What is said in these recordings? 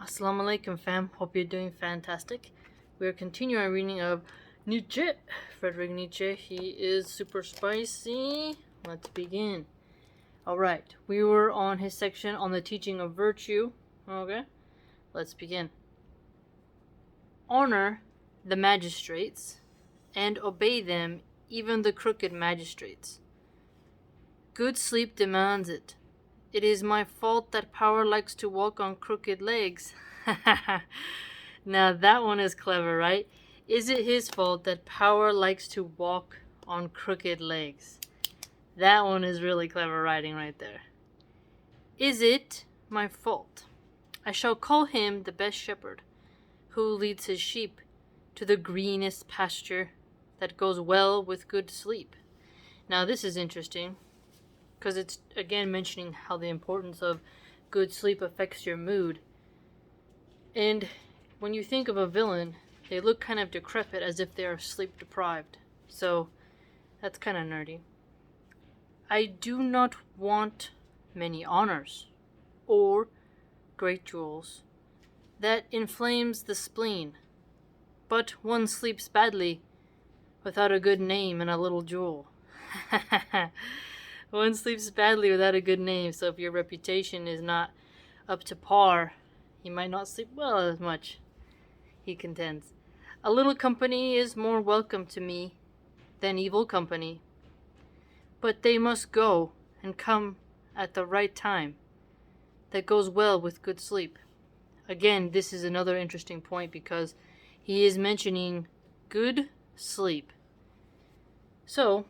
Assalamu alaikum fam, hope you're doing fantastic. We are continuing our reading of Nietzsche, Friedrich Nietzsche. He is super spicy. Let's begin. Alright, we were on his section on the teaching of virtue. Okay, let's begin. Honor the magistrates, and obey them, even the crooked magistrates. Good sleep demands it. It is my fault that power likes to walk on crooked legs. Now that one is clever, right? Is it his fault that power likes to walk on crooked legs? That one is really clever writing right there. Is it my fault? I shall call him the best shepherd, who leads his sheep to the greenest pasture that goes well with good sleep. Now this is interesting, because it's again mentioning how the importance of good sleep affects your mood. And when you think of a villain, they look kind of decrepit, as if they are sleep deprived. So that's kind of nerdy. I do not want many honors or great jewels. That inflames the spleen. But one sleeps badly without a good name and a little jewel. One sleeps badly without a good name, so if your reputation is not up to par, you might not sleep well as much, he contends. A little company is more welcome to me than evil company. But they must go and come at the right time. That goes well with good sleep. Again, this is another interesting point because he is mentioning good sleep. So,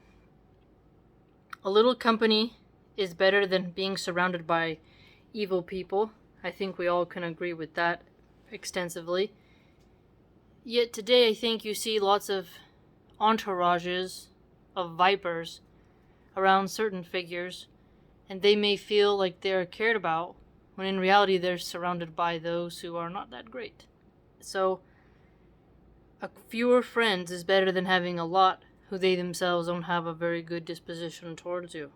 a little company is better than being surrounded by evil people. I think we all can agree with that extensively. Yet today I think you see lots of entourages of vipers around certain figures, and they may feel like they're cared about, when in reality they're surrounded by those who are not that great. So, fewer friends is better than having a lot who they themselves don't have a very good disposition towards you.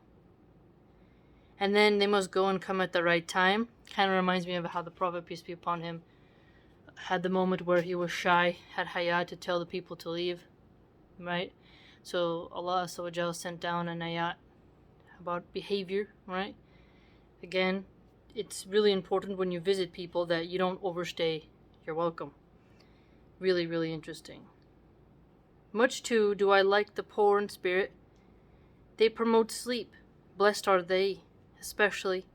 And then they must go and come at the right time. Kind of reminds me of how the Prophet, peace be upon him, had the moment where he was shy, had hayat to tell the people to leave, right? So Allah sent down an ayat about behavior, right? Again, it's really important when you visit people that you don't overstay your welcome. Really, really interesting. Much too do I like the poor in spirit. They promote sleep. Blessed are they, especially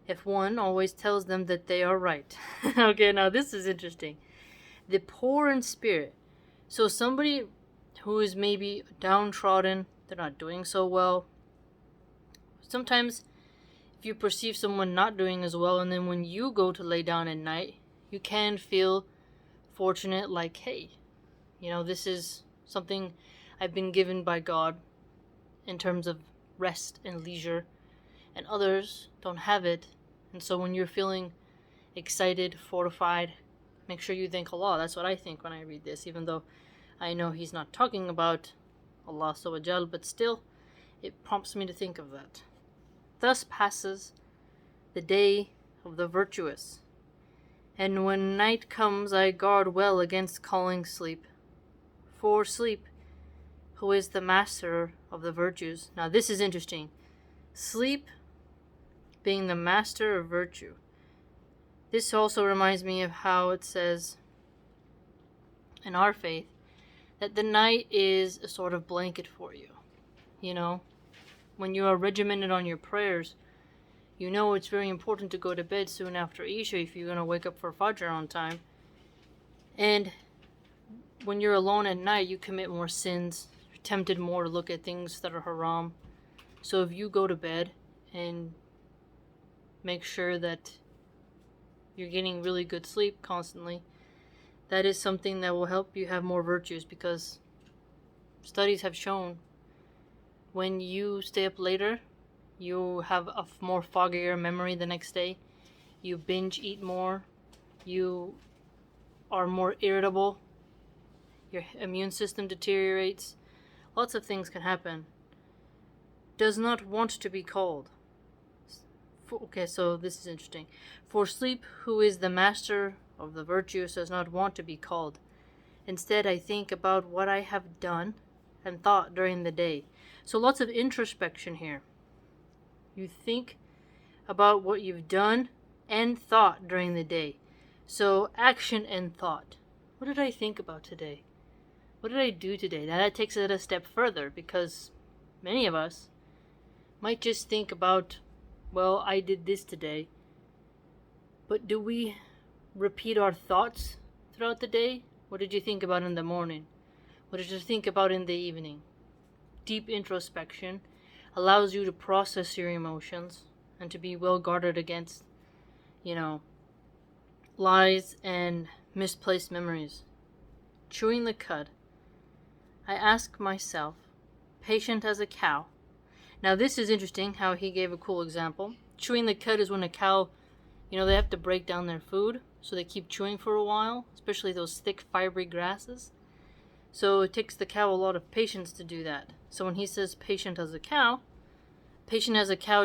if one always tells them that they are right. Okay, now this is interesting. The poor in spirit. So somebody who is maybe downtrodden, they're not doing so well. Sometimes if you perceive someone not doing as well, and then when you go to lay down at night, you can feel fortunate, like, hey, this is something I've been given by God in terms of rest and leisure, and others don't have it. And so when you're feeling excited, fortified, make sure you thank Allah. That's what I think when I read this, even though I know he's not talking about Allah Subhanahu, but still, it prompts me to think of that. Thus passes the day of the virtuous, and when night comes I guard well against calling sleep. For sleep, who is the master of the virtues. Now this is interesting. Sleep being the master of virtue. This also reminds me of how it says in our faith that the night is a sort of blanket for you. When you are regimented on your prayers, it's very important to go to bed soon after Isha if you're going to wake up for Fajr on time. And when you're alone at night, you commit more sins. You're tempted more to look at things that are haram. So if you go to bed and make sure that you're getting really good sleep constantly, that is something that will help you have more virtues, because studies have shown when you stay up later, you have a more foggier memory the next day. You binge eat more. You are more irritable. Your immune system deteriorates. Lots of things can happen. Does not want to be called. Okay, so this is interesting. For sleep, who is the master of the virtues, does not want to be called. Instead, I think about what I have done and thought during the day. So lots of introspection here. You think about what you've done and thought during the day. So action and thought. What did I think about today? What did I do today? Now that takes it a step further, because many of us might just think about, well, I did this today. But do we repeat our thoughts throughout the day? What did you think about in the morning? What did you think about in the evening? Deep introspection allows you to process your emotions and to be well guarded against, lies and misplaced memories. Chewing the cud, I ask myself, patient as a cow. Now this is interesting how he gave a cool example. Chewing the cud is when a cow, they have to break down their food, so they keep chewing for a while, especially those thick, fibery grasses. So it takes the cow a lot of patience to do that. So when he says patient as a cow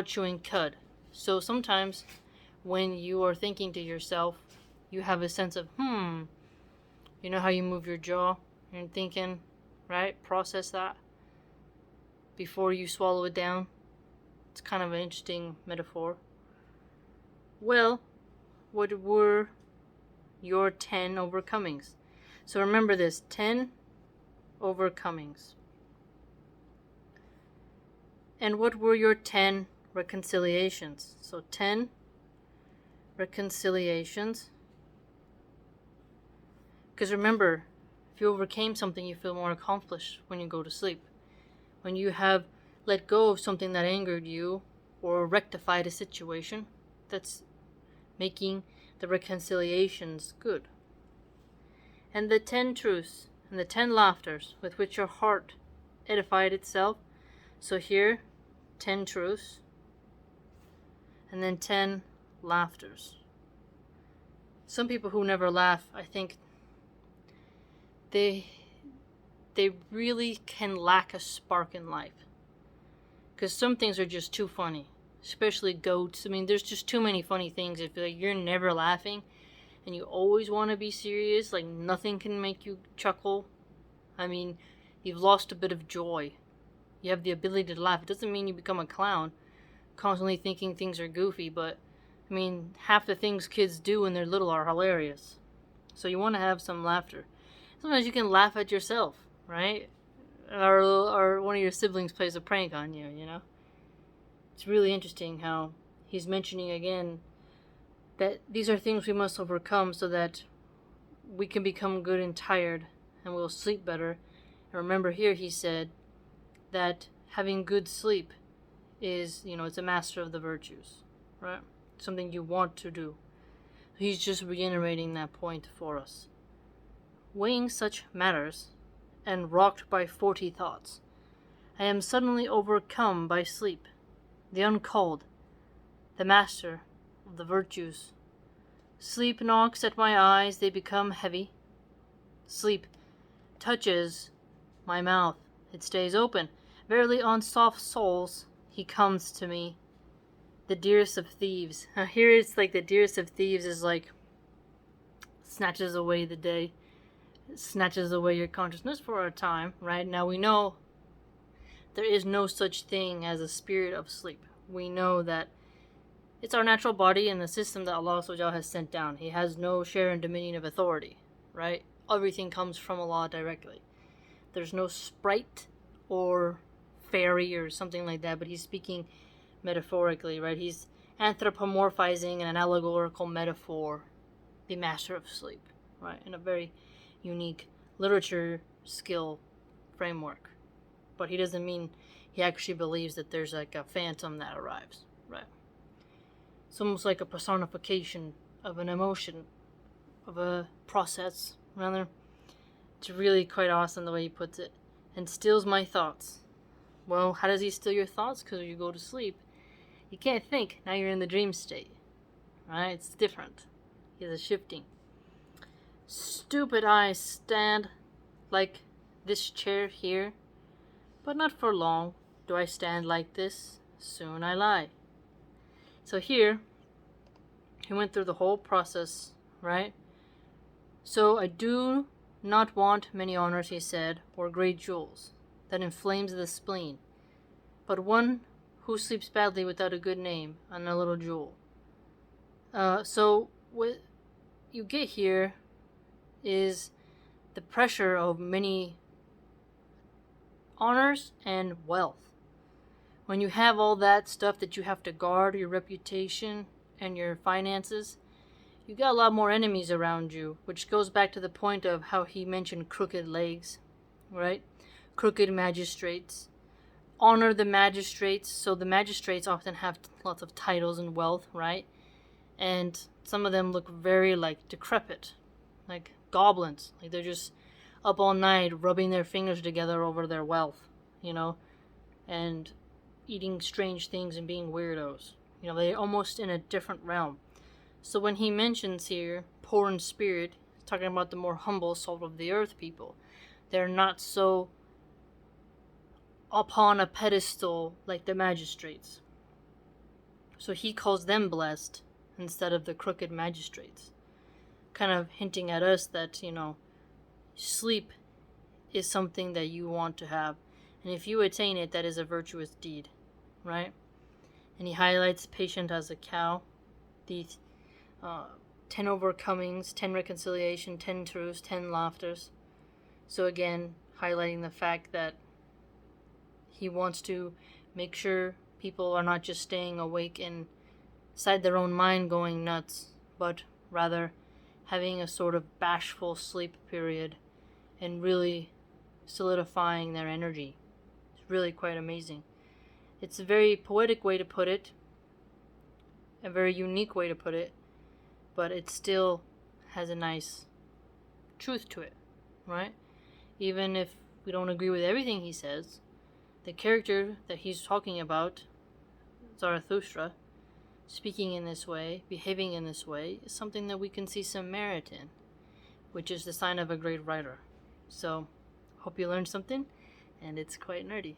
chewing cud. So sometimes when you are thinking to yourself, you have a sense of, you know how you move your jaw and thinking, right? Process that before you swallow it down. It's kind of an interesting metaphor. Well, what were your 10 overcomings? So remember this, 10 overcomings. And what were your 10 reconciliations? So 10 reconciliations. Because remember, if you overcame something, you feel more accomplished when you go to sleep. When you have let go of something that angered you or rectified a situation, that's making the reconciliations good. And the 10 truths and the 10 laughters with which your heart edified itself. So here, 10 truths and then 10 laughters. Some people who never laugh, I think they really can lack a spark in life. Because some things are just too funny, especially goats. I mean, there's just too many funny things. If you're never laughing and you always want to be serious, like nothing can make you chuckle, I mean, you've lost a bit of joy. You have the ability to laugh. It doesn't mean you become a clown, constantly thinking things are goofy, but I mean, half the things kids do when they're little are hilarious. So you want to have some laughter. Sometimes you can laugh at yourself, right? Or one of your siblings plays a prank on you, It's really interesting how he's mentioning again that these are things we must overcome so that we can become good and tired and we'll sleep better. And remember here he said that having good sleep is, it's a master of the virtues, right? Something you want to do. He's just reiterating that point for us. Weighing such matters and rocked by 40 thoughts, I am suddenly overcome by sleep, the uncalled, the master of the virtues. Sleep knocks at my eyes, they become heavy. Sleep touches my mouth, it stays open. Verily on soft souls he comes to me, the dearest of thieves. Now here it's like the dearest of thieves is like snatches away the day, snatches away your consciousness for a time, right? Now we know there is no such thing as a spirit of sleep. We know that it's our natural body and the system that Allah Subhanahu wa Ta'ala has sent down. He has no share and dominion of authority, right? Everything comes from Allah directly. There's no sprite or fairy or something like that, but he's speaking metaphorically, right? He's anthropomorphizing an allegorical metaphor, the master of sleep, right? In a very unique literature skill framework. But he doesn't mean he actually believes that there's like a phantom that arrives, right? It's almost like a personification of an emotion, of a process, rather. It's really quite awesome the way he puts it. And steals my thoughts. Well, how does he steal your thoughts? Because when you go to sleep, you can't think. Now you're in the dream state, right? It's different. He has a shifting. Stupid I stand like this chair here, but not for long do I stand like this. Soon I lie. So here, he went through the whole process, right? So I do not want many honors, he said, or great jewels, that inflames the spleen, but one who sleeps badly without a good name and a little jewel. So what you get here is the pressure of many honors and wealth. When you have all that stuff that you have to guard, your reputation and your finances, you got a lot more enemies around you, which goes back to the point of how he mentioned crooked legs, right? Crooked magistrates. Honor the magistrates. So the magistrates often have lots of titles and wealth, right? And some of them look very like decrepit, like goblins. Like they're just up all night rubbing their fingers together over their wealth, and eating strange things and being weirdos. They're almost in a different realm. So when he mentions here poor in spirit, he's talking about the more humble salt of the earth people. They're not so upon a pedestal like the magistrates. So he calls them blessed instead of the crooked magistrates. Kind of hinting at us that, sleep is something that you want to have. And if you attain it, that is a virtuous deed, right? And he highlights patient as a cow, the 10 overcomings, 10 reconciliation, 10 truths, 10 laughters. So again, highlighting the fact that he wants to make sure people are not just staying awake inside their own mind going nuts, but rather having a sort of bashful sleep period and really solidifying their energy. It's really quite amazing. It's a very poetic way to put it, a very unique way to put it, but it still has a nice truth to it, right? Even if we don't agree with everything he says, the character that he's talking about, Zarathustra, speaking in this way, behaving in this way, is something that we can see some merit in, which is the sign of a great writer. So, hope you learned something, and it's quite nerdy.